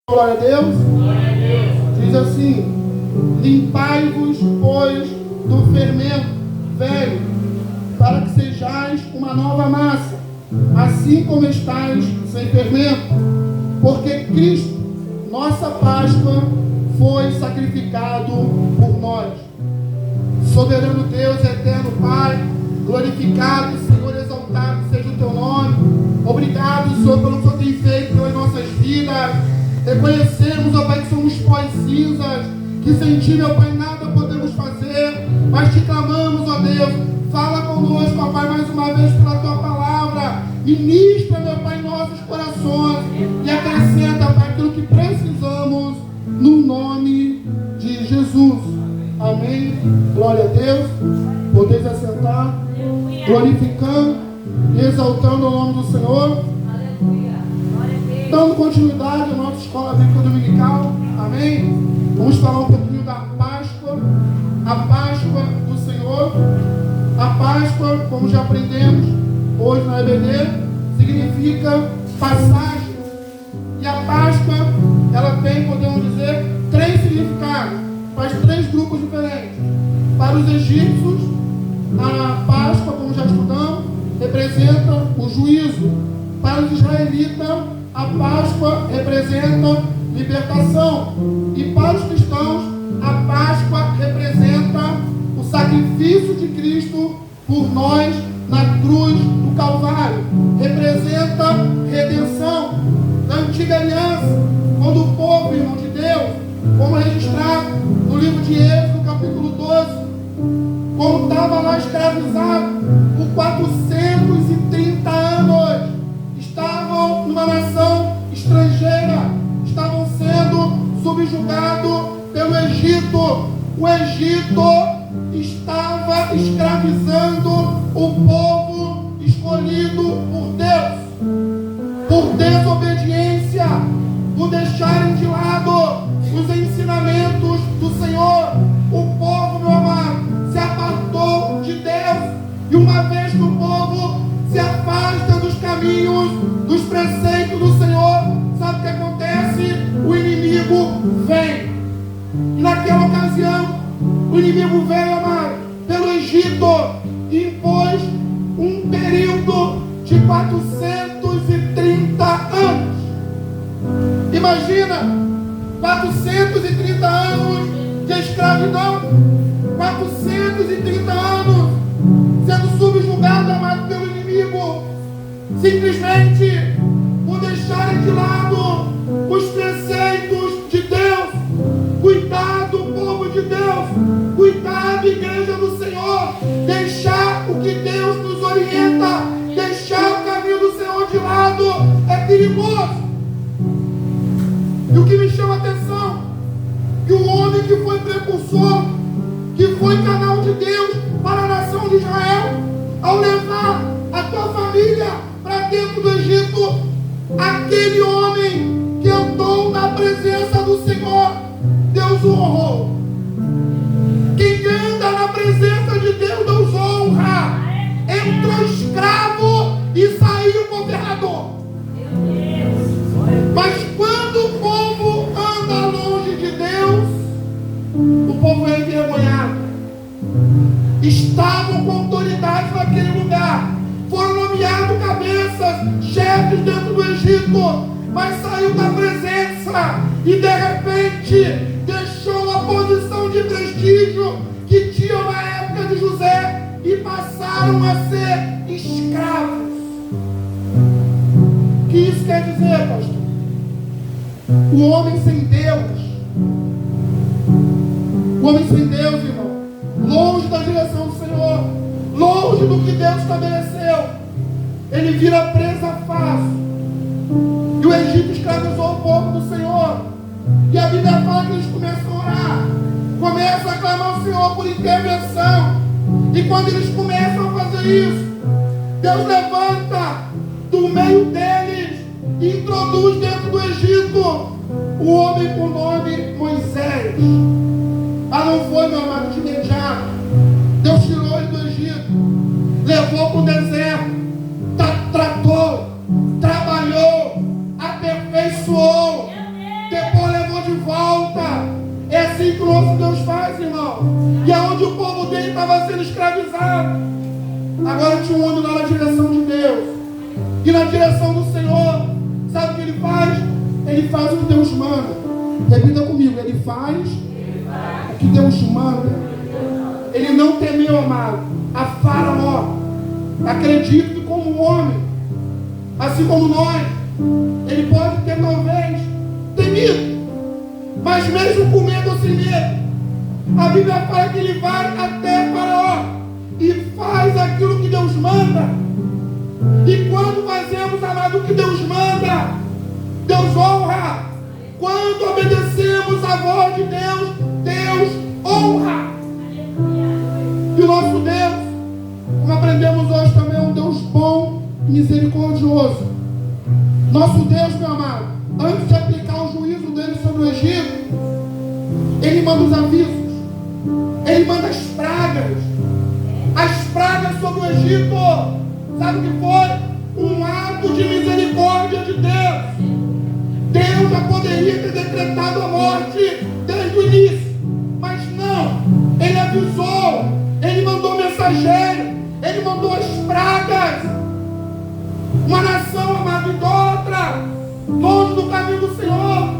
Glória a Deus. Diz assim: limpai-vos, pois, do fermento velho, para que sejais uma nova massa, assim como estáis sem fermento. Porque Cristo, nossa Páscoa, foi sacrificado por nós. Soberano Deus, eterno Pai, glorificado, Senhor, exaltado seja o teu nome. Obrigado, Senhor, pelo que o Senhor tem feito pelas nossas vidas. Reconhecemos, ó Pai, que somos pó e cinzas, que sem Ti, meu Pai, nada podemos fazer, mas Te clamamos, ó Deus, fala conosco, ó Pai, mais uma vez pela Tua palavra, ministra, meu Pai, em nossos corações e acrescenta, Pai, aquilo que precisamos, no nome de Jesus. Amém. Glória a Deus. Podeis assentar, glorificando e exaltando o nome do Senhor. Dando continuidade à nossa escola bíblica dominical, amém? Vamos falar um pouquinho da Páscoa, a Páscoa do Senhor. A Páscoa, como já aprendemos hoje na EBD, significa passagem. E a Páscoa, ela tem, podemos dizer, três significados, faz três grupos diferentes. Para os egípcios, a Páscoa, como já estudamos, representa o juízo. Para os israelitas, a Páscoa representa libertação. E para os cristãos, a Páscoa representa o sacrifício de Cristo por nós na cruz do Calvário. Representa redenção. Na antiga aliança, quando o povo, irmão de Deus, como registrado no livro de Êxodo, capítulo 12, como estava lá escravizado por 430 anos, estavam numa nação estrangeira, estavam sendo subjugados pelo Egito. O Egito estava escravizando o povo escolhido por Deus, por desobediência, por deixarem de lado os ensinamentos do Senhor. O povo, meu amado, se apartou de Deus, e uma vez que o povo se afasta dos caminhos, dos preceitos do Senhor, sabe o que acontece? O inimigo vem. E naquela ocasião, o inimigo veio, amado, pelo Egito, e impôs um período de 430 anos. Imagina, 430 anos de escravidão, 430 anos sendo subjugado, amado, pelo inimigo, simplesmente por deixarem de lado os preceitos de Deus. Cuidado, povo de Deus, cuidado, igreja do Senhor, deixar o que Deus nos orienta, deixar o caminho do Senhor de lado é perigoso. E o que me chama a atenção, que o homem que foi precursor, que foi canal de Deus para a nação de Israel, ao levar a tua família para dentro do Egito, aquele homem que andou na presença do Senhor, Deus o honrou. Quem anda na presença de Deus, Deus honra. Entrou escravo e saiu governador. Mas quando o povo anda longe de Deus, o povo é envergonhado. Estavam com autoridade naquele lugar, foram nomeados cabeças, chefes dentro do Egito, mas saiu da presença e de repente deixou a posição de prestígio que tinha na época de José e passaram a ser escravos. O que isso quer dizer, pastor? O homem sem Deus, irmão, longe da direção do Senhor, longe do que Deus estabeleceu, ele vira presa fácil. E o Egito escravizou o povo do Senhor. E a Bíblia fala que eles começam a orar, começam a clamar ao Senhor por intervenção. E quando eles começam a fazer isso, Deus levanta do meio deles e introduz dentro do Egito o homem com o nome Moisés. Mas não foi, meu amado, de imediato. Deus tirou ele do Egito, levou para o deserto, tratou, trabalhou, aperfeiçoou. o nosso Deus faz, irmão. E aonde o povo dele estava sendo escravizado, agora tinha um homem lá na direção de Deus. E na direção do Senhor, sabe o que ele faz? Ele faz o que Deus manda. Repita comigo, ele faz o que Deus manda. Ele não temeu, amado, a Faraó. Acredito que como um homem, assim como nós, ele pode ter talvez temido, mas mesmo com medo ou sem medo, a Bíblia fala que ele vai até Faraó e faz aquilo que Deus manda. E quando fazemos, amado, o que Deus manda, Deus honra. Quando obedecemos a voz de Deus, Deus honra. E o nosso Deus, como aprendemos hoje também, é um Deus bom e misericordioso. Nosso Deus, meu amado, antes de aplicar o juízo dele sobre o Egito, ele manda os avisos, ele manda as pragas sobre o Egito. Sabe o que foi? Um ato de misericórdia de Deus. Deus já poderia ter decretado a morte desde o início, mas não, ele avisou, ele mandou mensageiro, ele mandou as pragas. Uma nação, amada, idólatra, longe do caminho do Senhor,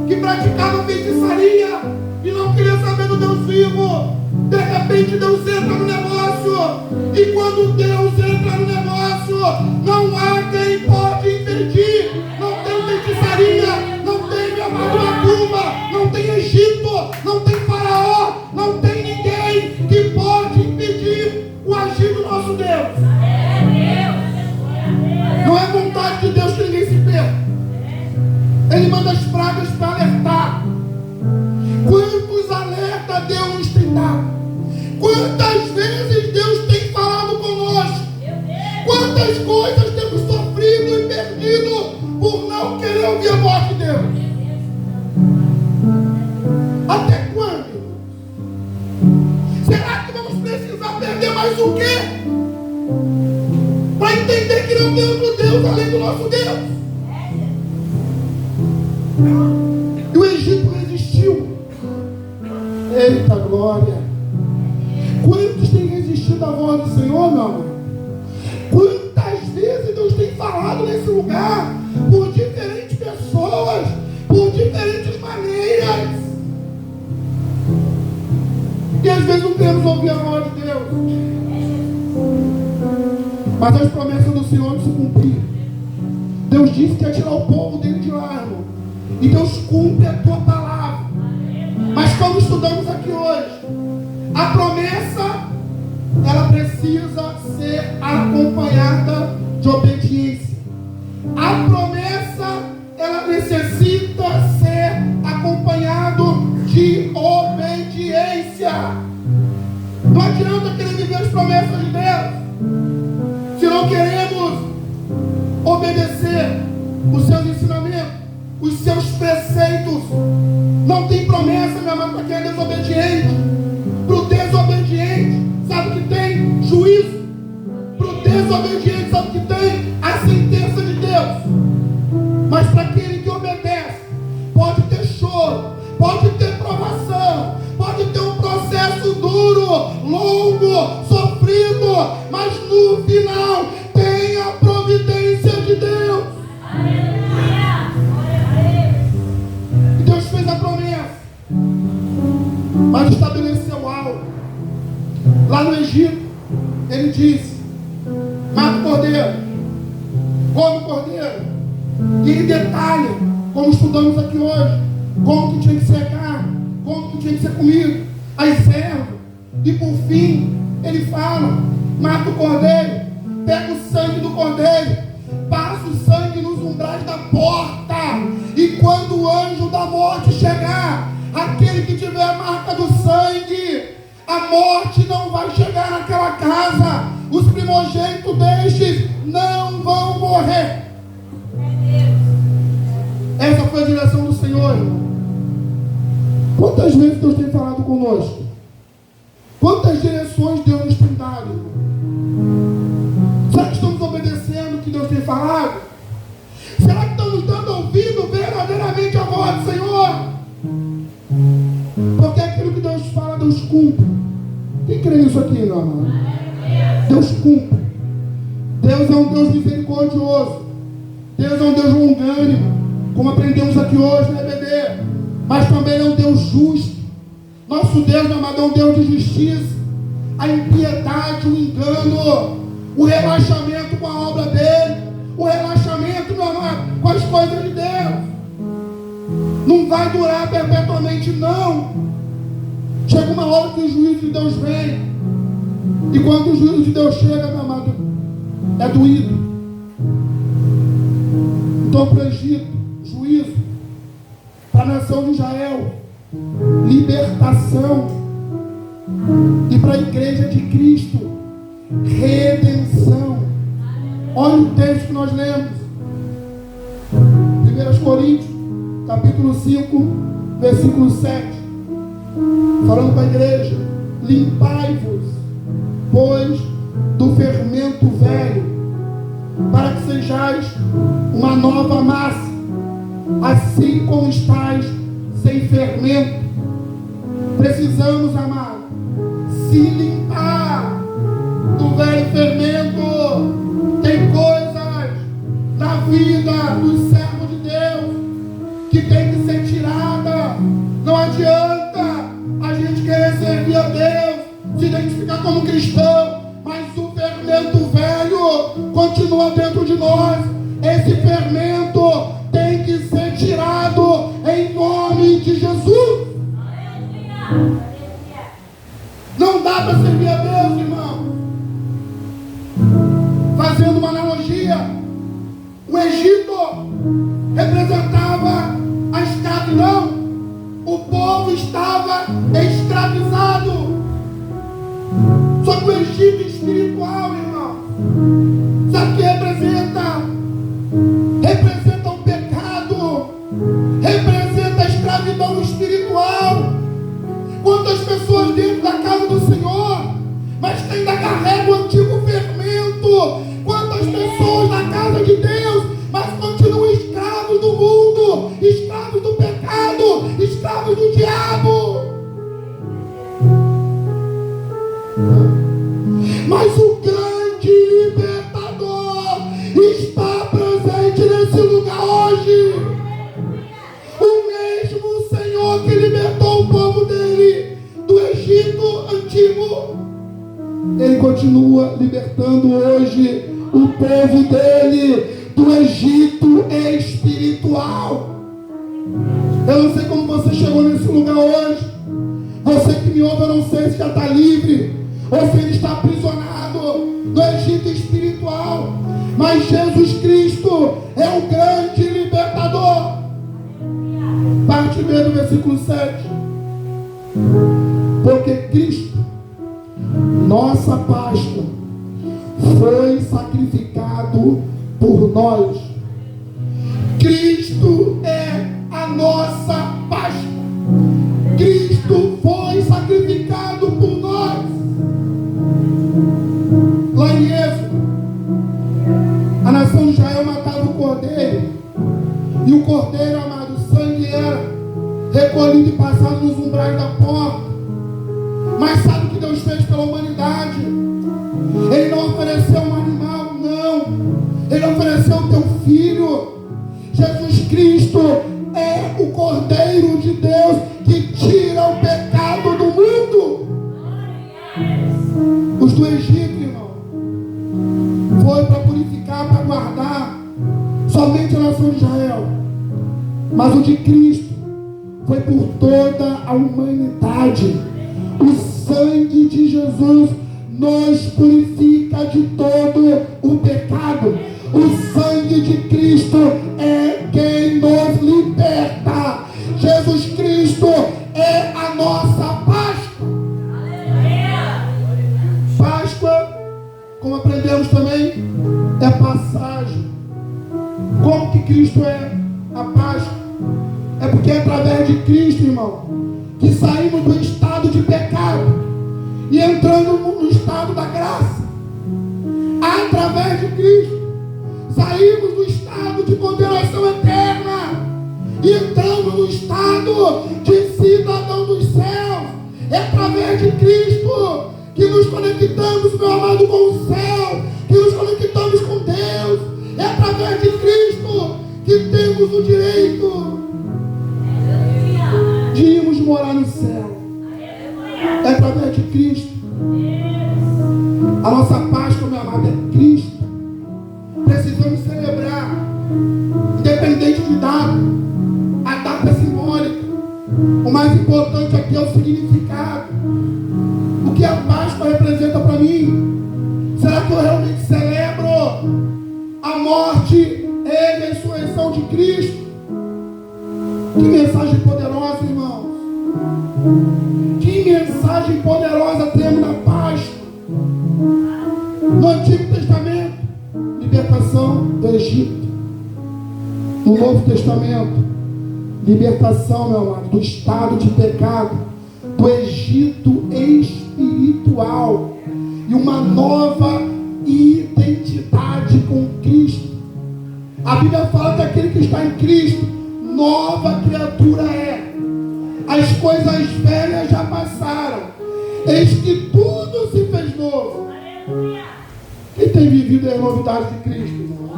que praticava feitiçaria e não queria saber do Deus vivo. De repente Deus entra no negócio, e quando Deus entra no negócio, não há quem pode impedir. Não tem feitiçaria, não tem, meu amado, macumba, não tem Egito, não tem Faraó, não tem ninguém que pode impedir o agir do nosso Deus. Não é vontade de Deus que ninguém se perca. Ele manda as pragas para alertar. Quantos alertas Deus nos tem dado? Quantas vezes Deus tem falado conosco? Quantas coisas temos sofrido e perdido por não querer ouvir a voz de Deus? Até quando? Será que vamos precisar perder mais o quê? Para entender que não tem outro Deus além do nosso Deus. E o Egito resistiu. Eita glória! Quantos têm resistido à voz do Senhor, meu amor? Quantas vezes Deus tem falado nesse lugar, por diferentes pessoas, por diferentes maneiras, e às vezes não queremos ouvir a voz de Deus. Mas as promessas do Senhor não se cumpriram. Deus disse que ia tirar o povo dele de lá, irmão. E Deus cumpre a tua palavra. Mas como estudamos aqui hoje, a promessa, ela precisa ser acompanhada de obediência. A promessa, ela necessita ser acompanhado de obediência. Não adianta querer viver as promessas de Deus se não queremos obedecer os seus ensinamentos, os seus preceitos. Não tem promessa, meu amado, para quem é desobediente. Para o desobediente, sabe o que tem? Juízo. Para o desobediente, sabe o que tem? A sentença de Deus. Mas para aquele que obedece, pode ter choro, pode ter provação, pode ter um processo duro, longo, sofrido, mas no final tem a providência de Deus. E Deus fez a promessa, mas estabeleceu algo. Lá no Egito, ele disse: mata o cordeiro, come o cordeiro. E ele detalha, como estudamos aqui hoje, como que tinha que ser a carne, como que tinha que ser comido, as ervas. E por fim, ele fala: mata o cordeiro, pega o sangue do cordeiro, passa o sangue nos umbrais da porta, e quando o anjo da morte chegar, aquele que tiver a marca do sangue, a morte não vai chegar naquela casa, os primogênitos destes não vão morrer. Essa foi a direção do Senhor, irmão. Quantas vezes Deus tem falado conosco? Quantas direções Deus nos tem dado? Será que estamos obedecendo o que Deus tem falado? Será que estamos dando ouvido verdadeiramente à voz do Senhor? Porque aquilo Quem crê nisso aqui, meu amado? Deus cumpre. Deus é um Deus misericordioso. Deus é um Deus longânimo, como aprendemos aqui hoje, né, bebê? Mas também é um Deus justo. Nosso Deus, meu amado, é um Deus de justiça. A impiedade, o engano, o relaxamento com a obra dele, o relaxamento, meu amado, com as coisas de Deus, não vai durar perpetuamente, não. Chega uma hora que o juízo de Deus vem. E quando o juízo de Deus chega, meu amado, é doído. Então, para o Egito, juízo. Para a nação de Israel, libertação. E para a igreja de Cristo, redenção. Olha o texto que nós lemos. 1 Coríntios, capítulo 5, versículo 7. Falando para a igreja: limpai-vos, pois, do fermento velho, para que sejais uma nova massa, assim como estáis sem fermento. Precisamos, amado, se limpar do velho fermento. Tem coisas na vida dos servos de Deus que tem que ser tirada. Não adianta a gente querer servir a Deus, se identificar como cristão, mas o fermento velho continua dentro de nós. Esse fermento tem que ser tirado em nome de Jesus. Não dá para servir a Deus, irmão. Fazendo uma analogia, o Egito representava a escravidão. O povo estava escravizado. Só que o Egito espiritual, irmão, sabe o que representa? Representa o pecado, representa a escravidão espiritual. Quantas pessoas dentro da casa do Senhor, mas que ainda carregam o antigo fermento? Quantas pessoas na casa de Deus, mas continuam escravos do mundo, escravos do pecado, escravos do diabo? Mas o grande libertador está presente nesse lugar hoje. O mesmo Senhor que libertou o povo dele do Egito antigo, Ele continua libertando hoje o povo dele do Egito espiritual. Eu não sei como você chegou nesse lugar hoje. Você que me ouve, eu não sei se já está livre ou se ele está aprisionado no Egito espiritual. Mas Jesus Cristo é o grande libertador. Parte B do versículo 7. Porque Cristo, nossa Páscoa, foi sacrificado por nós. Cristo é a nossa Páscoa. Cristo foi sacrificado por nós. Lá em Êxodo, a nação de Israel matava o cordeiro. E o cordeiro, amado, o sangue era recolhido e passado nos umbrais da porta. Mas sabe o que Deus fez pela humanidade? Ele não ofereceu um animal, não. Ele ofereceu o teu filho. Jesus Cristo é o Cordeiro de Deus que tira o pecado do mundo. Os do Egito, irmão, foi para purificar, para guardar somente a nação de Israel. Mas o de Cristo foi por toda a humanidade. O sangue de Jesus nos purifica de todo o pecado. O sangue de Cristo é quem nos liberta. Jesus Cristo é a nossa Páscoa. Páscoa, como aprendemos também, é passagem. Como que Cristo é a Páscoa? É porque é através de Cristo, irmão, que saímos do estado de pecado e entrando no estado da graça. Através de Cristo saímos do estado de condenação eterna e entramos no estado de cidadão dos céus. É através de Cristo que nos conectamos, meu amado, com o céu, que nos conectamos com Deus. É através de Cristo que temos o direito de irmos morar no céu. É através de Cristo. A nossa Páscoa, meu amado, é Cristo. Precisamos celebrar, independente de data. A data é simbólica. O mais importante aqui é o significado. O que a Páscoa representa para mim? Será que eu realmente celebro a morte e a ressurreição de Cristo? Que mensagem poderosa, irmãos. Que mensagem poderosa temos na Páscoa. No Antigo Testamento, libertação do Egito. No Novo Testamento, libertação, meu amado, do estado de pecado, do Egito espiritual, e uma nova identidade com Cristo. A Bíblia fala que aquele que está em Cristo, nova criatura é. As coisas velhas já passaram, eis que tudo se fez novo. Quem tem vivido as novidades de Cristo, irmão?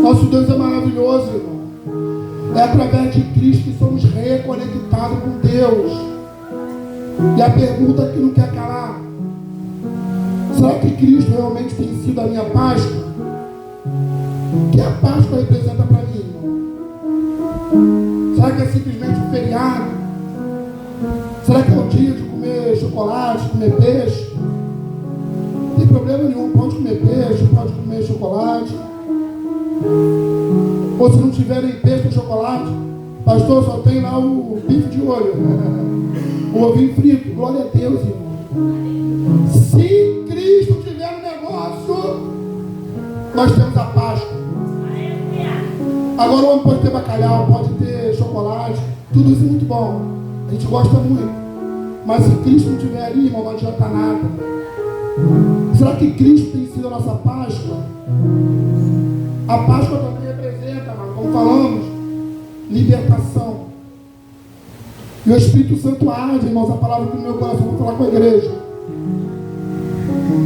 Nosso Deus é maravilhoso, irmão. É através de Cristo que somos reconectados com Deus. E a pergunta que não quer calar: será que Cristo realmente tem sido a minha Páscoa? O que a Páscoa representa para mim, irmão? Será que é simplesmente um feriado? Será que é o dia de comer chocolate, comer peixe? Não tem problema nenhum, pode comer peixe, pode comer chocolate. Ou se não tiver nem peixe nem chocolate, pastor, só tem lá o bife de olho, o ovinho frito. Glória a Deus, irmão. Se Cristo tiver no negócio, nós temos a Páscoa. Agora o homem pode ter bacalhau, pode ter chocolate, tudo isso é muito bom, a gente gosta muito. Mas se Cristo não estiver ali, irmão, não adianta nada. Será que Cristo tem sido a nossa Páscoa? A Páscoa também representa, como falamos, libertação. E o Espírito Santo arde, irmãos, a palavra do meu coração, vou falar com a igreja.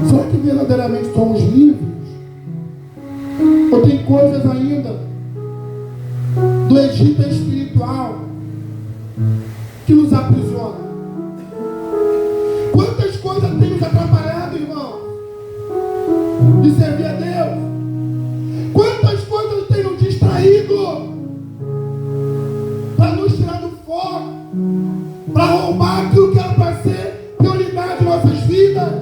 Será que verdadeiramente somos livres? Ou tem coisas ainda do Egito espiritual que nos aprisiona? Quantas coisas tem nos atrapalhado, irmão, de servir a Deus? Quantas coisas tem nos distraído para nos tirar do foco, para roubar aquilo que era para ser prioridade em nossas vidas?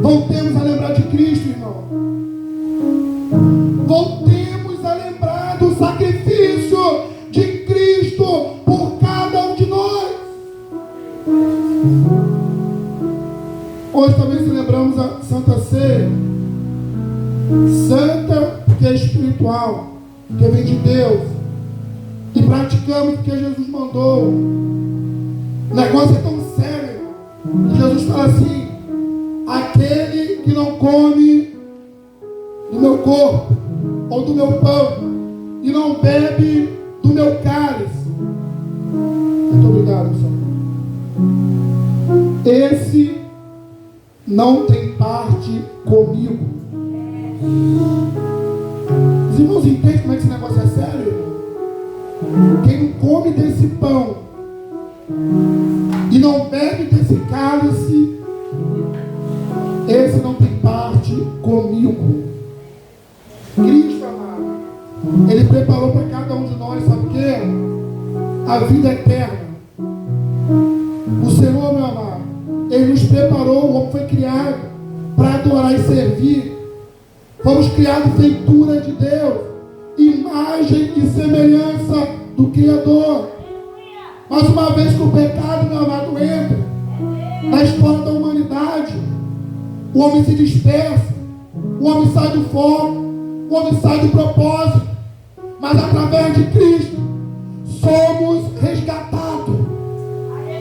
Voltemos a lembrar de Cristo, irmão. Voltemos a lembrar do sacrifício de Cristo por cada um de nós. Hoje também celebramos a Santa Ceia. Santa porque é espiritual, porque vem de Deus. E praticamos porque Jesus mandou. O negócio é tão sério. Jesus fala assim: aquele que não come do meu corpo ou do meu pão e não bebe do meu cálice, muito obrigado, Senhor, esse não tem parte comigo. Os irmãos entendem como é que esse negócio é sério, irmão? Quem não come desse pão e não bebe desse cálice, esse não tem parte comigo. Cristo, amado, Ele preparou para cada um de nós, sabe o quê? A vida eterna. O Senhor, meu amado, Ele nos preparou. O homem foi criado para adorar e servir. Fomos criados feitura de Deus, imagem e semelhança do Criador. Mas uma vez que o pecado, meu amado, entra na história da humanidade, o homem se dispersa, o homem sai do foco, o homem sai do propósito. Mas através de Cristo somos resgatados.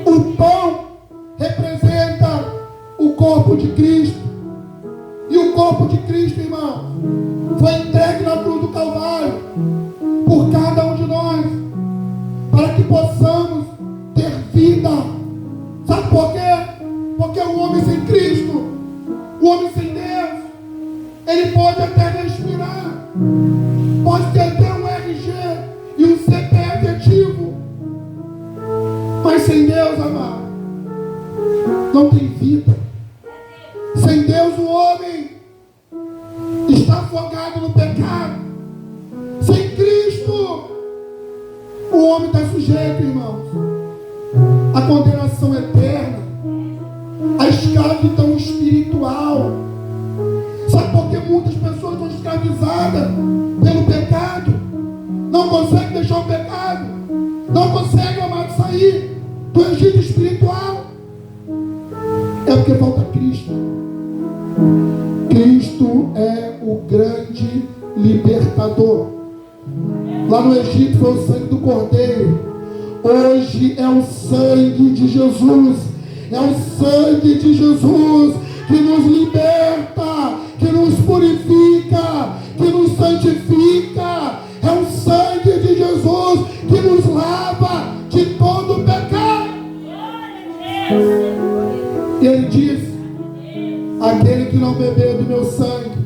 O pão representa o corpo de Cristo. E o corpo de Cristo, irmão, foi entregue na cruz do Calvário por cada um de nós, para que possamos ter vida O homem está sujeito, irmãos, à condenação eterna, à escravidão espiritual. Sabe por que muitas pessoas estão escravizadas pelo pecado? Não conseguem deixar o pecado, não conseguem, amado, sair do Egito espiritual. É porque falta Cristo. Cristo é o grande libertador. Lá no Egito foi o sangue do Cordeiro. Hoje é o sangue de Jesus. É o sangue de Jesus que nos liberta, que nos purifica, que nos santifica. É o sangue de Jesus que nos lava de todo pecado. E ele diz: aquele que não beber do meu sangue,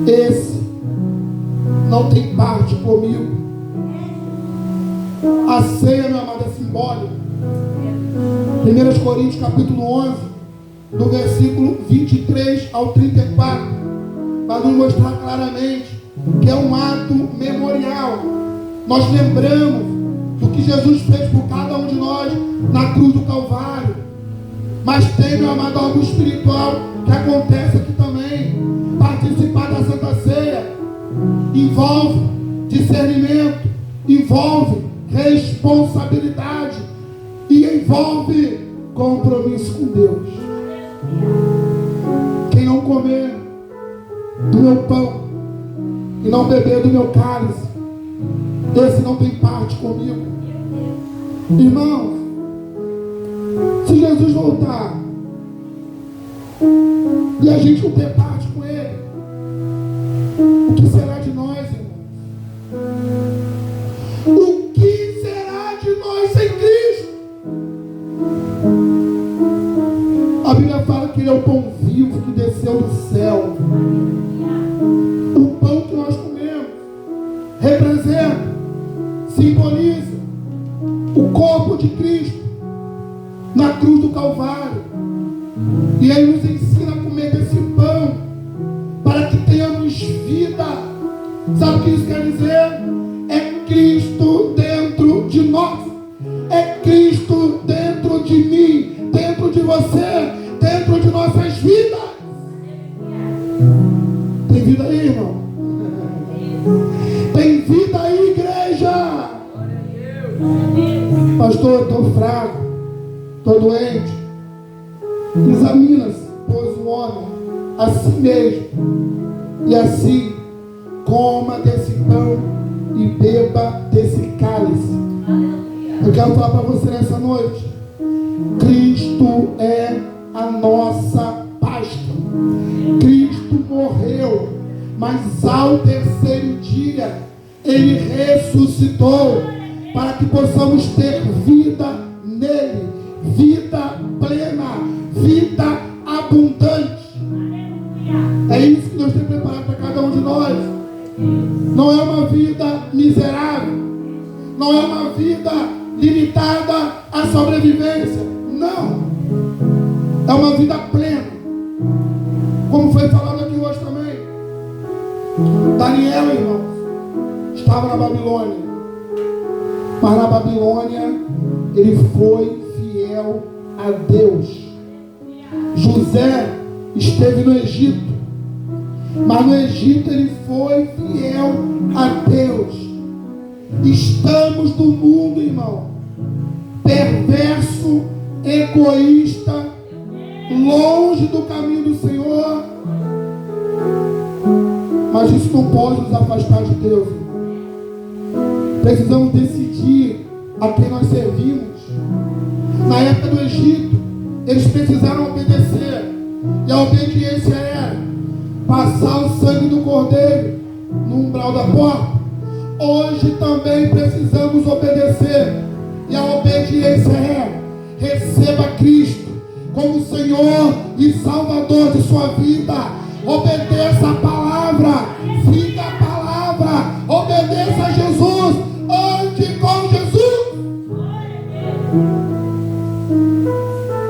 esse não tem parte comigo. A ceia, meu amado, é simbólica. 1 Coríntios capítulo 11, do versículo 23 ao 34, vai nos mostrar claramente que é um ato memorial. Nós lembramos do que Jesus fez por cada um de nós na cruz do Calvário. Mas tem, meu amado, algo espiritual que acontece aqui também. Participar da Santa Ceia envolve discernimento, envolve responsabilidade e envolve compromisso com Deus. Quem não comer do meu pão e não beber do meu cálice, esse não tem parte comigo. Irmãos, se Jesus voltar e a gente não ter parte com Ele, o que será de nós, irmãos? O que será de nós sem Cristo? A Bíblia fala que Ele é o pão vivo que desceu do céu. O pão que nós comemos representa, simboliza o corpo de Cristo na cruz do Calvário. E Ele nos ensina a comer desse pão para que tenhamos vida. Sabe o que isso quer dizer? É Cristo dentro de nós. É Cristo dentro de mim, dentro de você, dentro de nossas vidas. Tem vida aí, irmão? Tem vida aí, igreja? Pastor, estou fraco, estou doente. Examina-se, pois, o homem a si mesmo, e assim coma desse pão e beba desse cálice. Eu quero falar para você nessa noite: Cristo é a nossa Páscoa. Cristo morreu, mas ao terceiro dia Ele ressuscitou para que possamos ter vida nele, vida plena, vida abundante. É isso que Deus tem preparado para cada um de nós. Não é uma vida miserável, não é uma vida limitada à sobrevivência. Não, é uma vida plena, como foi falado aqui hoje também. Daniel, irmãos, estava na Babilônia, mas na Babilônia ele foi fiel a Deus. José esteve no Egito, mas no Egito ele foi fiel a Deus. Estamos no mundo, irmão, perverso, egoísta, longe do caminho do Senhor, mas isso não pode nos afastar de Deus, irmão. Precisamos decidir a quem nós servimos. Na época do Egito, eles precisaram obedecer, e a obediência era passar o sangue do Cordeiro no umbral da porta. Hoje também precisamos obedecer, e a obediência é: receba Cristo como Senhor e Salvador de sua vida. Obedeça a palavra, siga a palavra, obedeça a Jesus, ande com Jesus.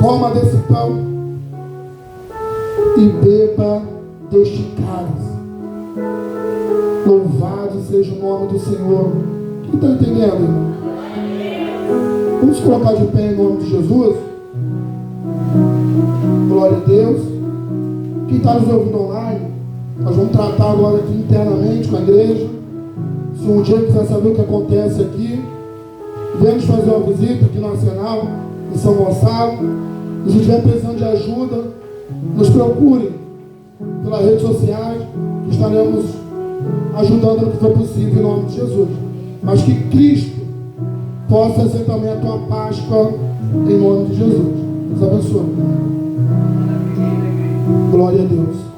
Coma desse pão e beba deste cálice. Louvado seja o nome do Senhor. Está entendendo, irmão? Vamos colocar de pé em nome de Jesus. Glória a Deus. Quem está nos ouvindo online, nós vamos tratar agora aqui internamente com a igreja. Se um dia quiser saber o que acontece aqui, venha nos fazer uma visita aqui no Arsenal, em São Gonçalo. Se estiver precisando de ajuda, nos procure pelas redes sociais, que estaremos ajudando no que for possível em nome de Jesus. Mas que Cristo possa ser também a tua Páscoa em nome de Jesus. Deus abençoe. Glória a Deus.